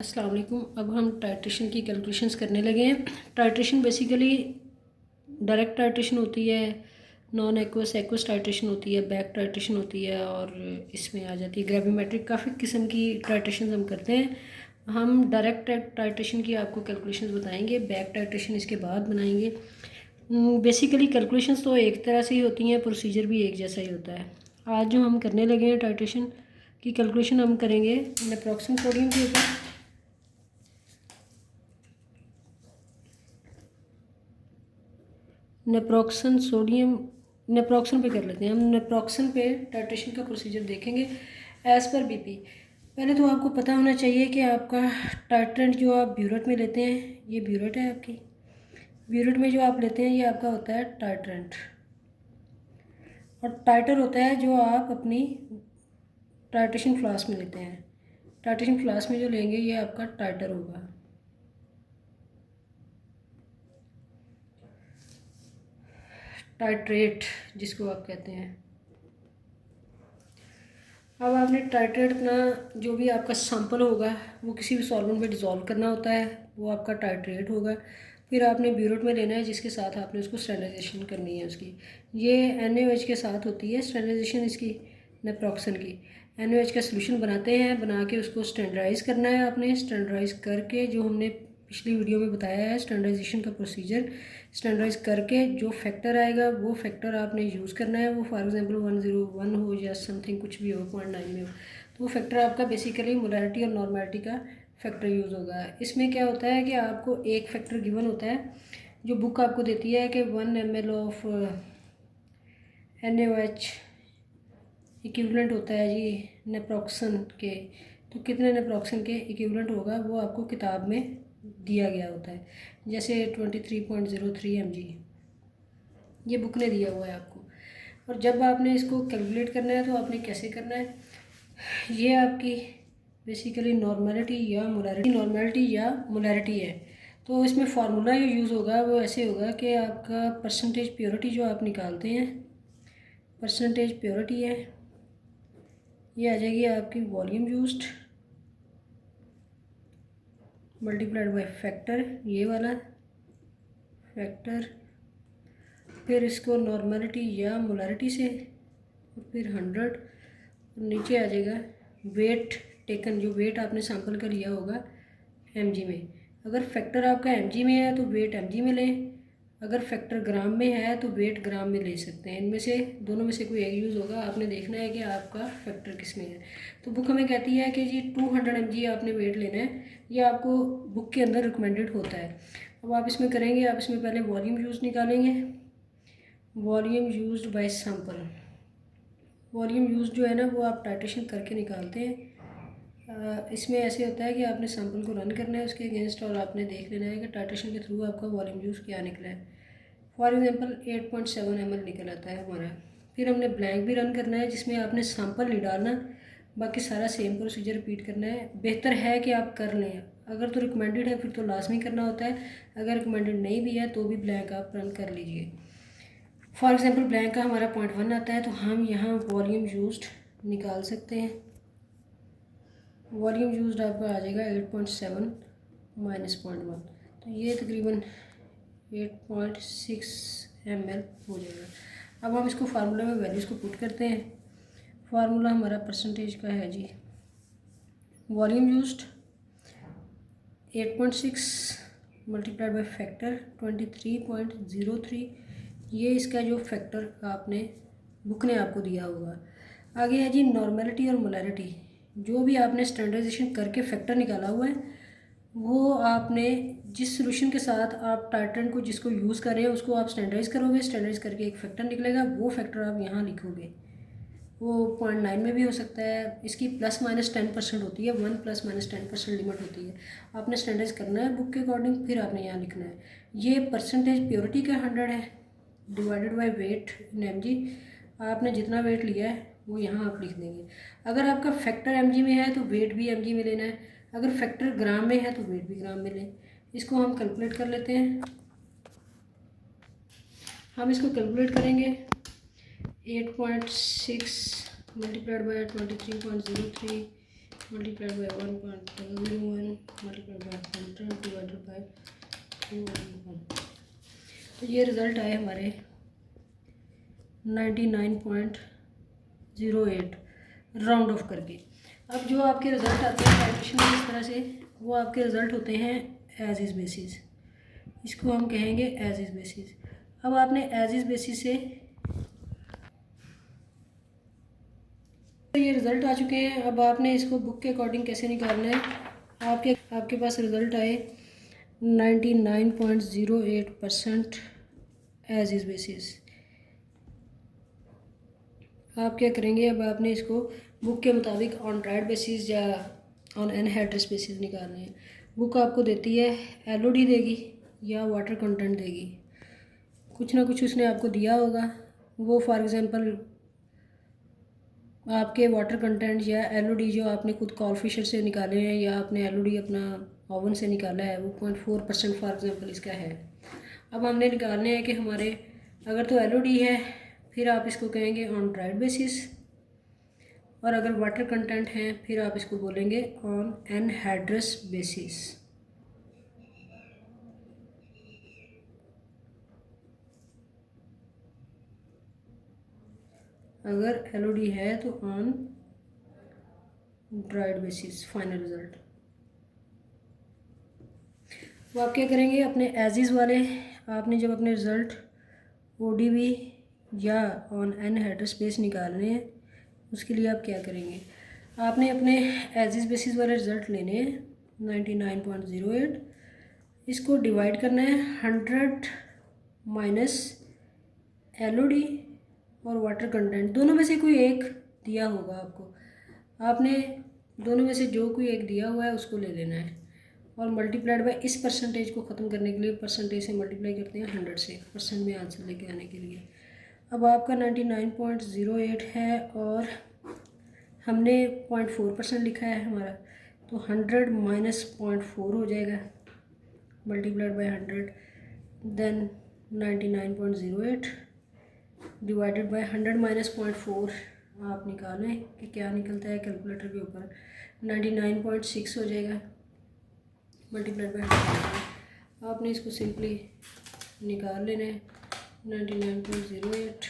अस्सलाम वालेकुम। अब हम टाइट्रेशन की कैलकुलेशंस करने लगे हैं। टाइट्रेशन बेसिकली डायरेक्ट टाइट्रेशन होती है, नॉन एक्वस एक्वस टाइट्रेशन होती है, बैक टाइट्रेशन होती है और इसमें आ जाती है ग्रेविमेट्रिक। काफ़ी किस्म की टाइट्रेशन हम करते हैं। हम डायरेक्ट टाइट्रेशन की आपको कैलकुलेशंस बताएंगे, बैक टाइट्रेशन इसके बाद बनाएंगे। बेसिकली कैलकुलेशंस तो एक तरह से ही होती हैं, प्रोसीजर भी एक जैसा ही होता है। आज जो हम करने लगे हैं टाइट्रेशन की कैलकुलेशन हम करेंगे नेप्रोक्सन सोडियम के ऊपर। नेप्रोक्सन सोडियम नेप्रोक्सन पे कर लेते हैं। हम नेप्रोक्सन पे टाइट्रेशन का प्रोसीजर देखेंगे एज़ पर बीपी। पहले तो आपको पता होना चाहिए कि आपका टाइट्रेंट जो आप ब्यूरेट में लेते हैं, ये ब्यूरेट है आपकी। ब्यूरेट में जो आप लेते हैं ये आपका होता है टाइट्रेंट, और टाइटर होता है जो आप अपनी टाइट्रेशन फ्लास्क में लेते हैं। टाइट्रेशन फ्लास्क में जो लेंगे ये आपका टाइटर होगा। टाइट्रेट जिसको आप कहते हैं। अब आपने टाइट्रेट अपना जो भी आपका सैंपल होगा वो किसी भी सॉल्वेंट में डिज़ोल्व करना होता है, वो आपका टाइट्रेट होगा। फिर आपने ब्यूरेट में लेना है जिसके साथ आपने उसको स्टैंडर्डाइजेशन करनी है उसकी। ये NaOH के साथ होती है स्टैंडर्डाइजेशन इसकी, नेप्रोक्सन की। NaOH का सोल्यूशन बनाते हैं, बना के उसको स्टैंडर्डाइज़ करना है आपने। स्टैंडर्डाइज़ करके जो हमने पिछली वीडियो में बताया है स्टैंडर्डाइजेशन का प्रोसीजर, स्टैंडर्डाइज करके जो फैक्टर आएगा वो फैक्टर आपने यूज़ करना है। वो फॉर एग्जांपल 101 हो या समथिंग कुछ भी हो, 0.9 में हो, तो वो फैक्टर आपका बेसिकली मोलैरिटी और नॉर्मेलिटी का फैक्टर यूज़ होगा। इसमें क्या होता है कि आपको एक फैक्टर गिवन होता है जो बुक आपको देती है कि 1 ml ऑफ NaOH इक्विवेलेंट होता है जी नेप्रोक्सन के। तो कितने नेप्रोक्सन के इक्विवेलेंट होगा वो आपको किताब में दिया गया होता है। जैसे 23.03 mg ये बुक ने दिया हुआ है आपको। और जब आपने इसको कैलकुलेट करना है तो आपने कैसे करना है, ये आपकी बेसिकली नॉर्मेलिटी या मोलैरिटी है। तो इसमें फार्मूला जो यूज़ होगा वो ऐसे होगा कि आपका परसेंटेज प्योरिटी जो आप निकालते हैं, परसेंटेज प्योरिटी है, ये आ जाएगी आपकी volume used multiplied by factor, ये वाला फैक्टर, फिर इसको नॉर्मेलिटी या मोलैरिटी से, और फिर 100, नीचे आ जाएगा वेट टेकन, जो वेट आपने सैंपल का लिया होगा mg में। अगर फैक्टर आपका mg में है तो वेट mg में लें, अगर फैक्टर ग्राम में है तो वेट ग्राम में ले सकते हैं। इनमें से दोनों में से कोई एक यूज़ होगा। आपने देखना है कि आपका फैक्टर किस में है। तो बुक हमें कहती है कि जी 200 mg आपने वेट लेना है, ये आपको बुक के अंदर रिकमेंडेड होता है। अब आप इसमें करेंगे, आप इसमें पहले वॉल्यूम यूज़ निकालेंगे, volume used by sample. Volume use जो है ना वो आप टाइट्रेशन करके निकालते हैं। इसमें ऐसे होता है कि आपने सैंपल को रन करना है उसके अगेंस्ट, और आपने देख लेना है कि टाइट्रेशन के थ्रू आपका वॉल्यूम यूज़ क्या निकला है। फॉर एग्जांपल 8.7 ml निकल आता है हमारा। फिर हमने ब्लैंक भी रन करना है जिसमें आपने सैंपल नहीं डालना, बाकी सारा सेम प्रोसीजर रिपीट करना है। बेहतर है कि आप कर लें, अगर तो रिकमेंडेड है फिर तो लाजमी करना होता है, अगर रिकमेंडेड नहीं भी है तो भी ब्लैंक आप रन कर लीजिए। फॉर एग्जांपल ब्लैंक का हमारा 0.1 आता है तो हम यहाँ वॉल्यूम यूज्ड निकाल सकते हैं। वॉल्यूम यूज्ड आपका आ जाएगा 8.7 माइनस 0.1, तो ये तकरीबन 8.6 ml हो जाएगा। अब हम इसको फार्मूला में वैल्यूज़ को पुट करते हैं। फार्मूला हमारा परसेंटेज का है जी, volume used 8.6 multiplied by factor 23.03, ये इसका जो फैक्टर आपने बुक ने आपको दिया होगा। आगे है जी नॉर्मेलिटी और मोलैरिटी। जो भी आपने स्टैंडर्डाइजेशन करके फैक्टर निकाला हुआ है वो आपने जिस सोल्यूशन के साथ आप टाइट्रेंट को जिसको यूज़ कर रहे हैं उसको आप स्टैंडर्डाइज करोगे, स्टैंडर्डाइज करके एक फैक्टर निकलेगा, वो फैक्टर आप यहाँ लिखोगे। वो 0.9 में भी हो सकता है, इसकी ±10% होती है, 1 ±10% लिमिट होती है। आपने स्टैंडर्डाइज करना है बुक के अकॉर्डिंग, फिर आपने यहाँ लिखना है। ये परसेंटेज प्योरिटी का 100 है divided by wait in mg। आपने जितना वेट लिया है वो यहाँ आप लिख देंगे। अगर आपका फैक्टर mg में है तो वेट भी mg में लेना है, अगर फैक्टर ग्राम में है तो वेट भी ग्राम में लें। इसको हम कैलकुलेट कर लेते हैं। हम इसको कैलकुलेट करेंगे 8.6 multiplied bye 23.03 multiplied by 1.001 multiplied by 100 divided by 2.1। तो ये रिज़ल्ट आए हमारे 99.08 राउंड ऑफ करके। अब जो आपके रिज़ल्ट आते हैं टाइट्रेशन में इस तरह से, वो आपके रिज़ल्ट होते हैं एज इज़ बेसिस। इसको हम कहेंगे एज इज़ बेसिस। अब आपने एज इज़ बेसिस से तो ये रिज़ल्ट आ चुके हैं। अब आपने इसको बुक के अकॉर्डिंग कैसे निकालना है। आपके पास रिज़ल्ट आए 99.08% एज इज़ बेसिस। आप क्या करेंगे, अब आपने इसको बुक के मुताबिक ऑन राइट बेसिस या ऑन अनहेड्रेस बेसिस निकालने हैं। बुक आपको देती है एलओडी देगी या वाटर कंटेंट देगी, कुछ ना कुछ उसने आपको दिया होगा। वो फॉर एग्ज़ाम्पल आपके वाटर कंटेंट या एलओडी जो आपने खुद कॉलफिशर से निकाले हैं या आपने एलओडी अपना ओवन से निकाला है, वो 0.4% फॉर एग्ज़ाम्पल इसका है। अब हमने निकालने हैं कि हमारे अगर तो एलओडी है फिर आप इसको कहेंगे ऑन ड्राइड बेसिस, और अगर वाटर कंटेंट है फिर आप इसको बोलेंगे ऑन एनहाइड्रस बेसिस। अगर एलओडी है तो on dried basis. Final result तो आप क्या करेंगे, अपने एजिज़ वाले आपने जब अपने रिज़ल्ट ओडीबी या ऑन एनहाइड्रस बेस निकालने हैं, उसके लिए आप क्या करेंगे, आपने अपने एजिज़ बेसिस वाले रिज़ल्ट लेने हैं 99.08, इसको डिवाइड करना है 100 माइनस एलओडी और वाटर कंटेंट, दोनों में से कोई एक दिया होगा आपको। आपने दोनों में से जो कोई एक दिया हुआ है उसको ले लेना है और मल्टीप्लाइड बाय इस परसेंटेज को ख़त्म करने के लिए परसेंटेज से मल्टीप्लाई करते हैं 100 से, परसेंट में आंसर लेके आने के लिए। अब आपका 99.08 है और हमने 0.4% लिखा है हमारा, तो 100 माइनस 0.4 हो जाएगा multiplied by 100, then 99.08 divided by 100 minus 0.4। आप निकालें कि क्या निकलता है कैलकुलेटर के ऊपर, 99.6 हो जाएगा मल्टीप्लाइड बाय 100। आपने इसको सिंपली निकाल लेना है 99.08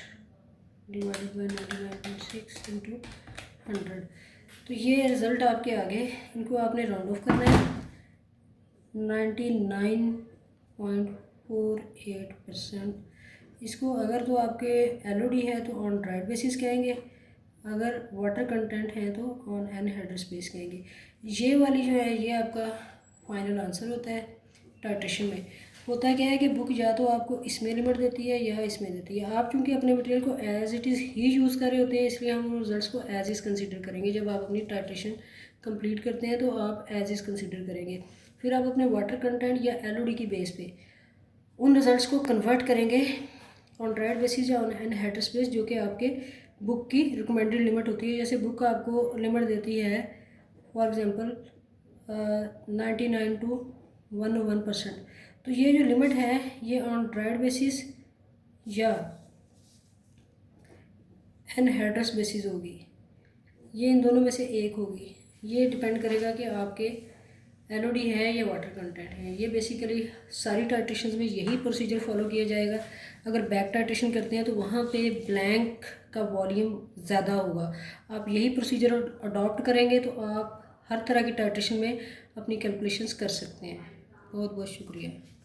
डिवाइडेड बाय 99.6 इंटू 100। तो ये रिज़ल्ट आपके आगे, इनको आपने राउंड ऑफ करना है 99.48%। इसको अगर तो आपके एलओडी है तो ऑन ड्राइड बेसिस कहेंगे, अगर वाटर कंटेंट है तो ऑन एनहाइड्रस बेस कहेंगे। ये वाली जो है ये आपका फाइनल आंसर होता है। टाइट्रेशन में होता क्या है कि बुक या तो आपको इसमें लिमिट देती है या इसमें देती है। आप चूँकि अपने मटेरियल को एज इट इज़ ही यूज़ कर रहे होते हैं, इसलिए हम उन रिजल्ट्स को एज इज़ कंसीडर करेंगे। जब आप अपनी टाइट्रेशन कंप्लीट करते हैं तो आप एज इज़ कंसीडर करेंगे, फिर आप अपने वाटर कंटेंट या एलओडी की बेस पे उन रिजल्ट्स को कन्वर्ट करेंगे ऑन ड्राइड बेसिस या ऑन एनहाइड्रस बेस, जो कि आपके बुक की रिकमेंडेड लिमिट होती है। जैसे बुक आपको लिमिट देती है फॉर एग्ज़ाम्पल 99 to 101%, तो ये जो लिमिट है ये ऑन ड्राइड बेसिस या एनहाइड्रस बेसिस होगी, ये इन दोनों में से एक होगी। ये डिपेंड करेगा कि आपके एलओडी है या वाटर कंटेंट है। ये बेसिकली सारी टाइट्रेशंस में यही प्रोसीजर फॉलो किया जाएगा। अगर बैक टाइट्रेशन करते हैं तो वहाँ पे ब्लैंक का वॉल्यूम ज़्यादा होगा। आप यही प्रोसीजर अडॉप्ट करेंगे तो आप हर तरह की टाइट्रेशन में अपनी कैलकुलेशंस कर सकते हैं। बहुत बहुत शुक्रिया।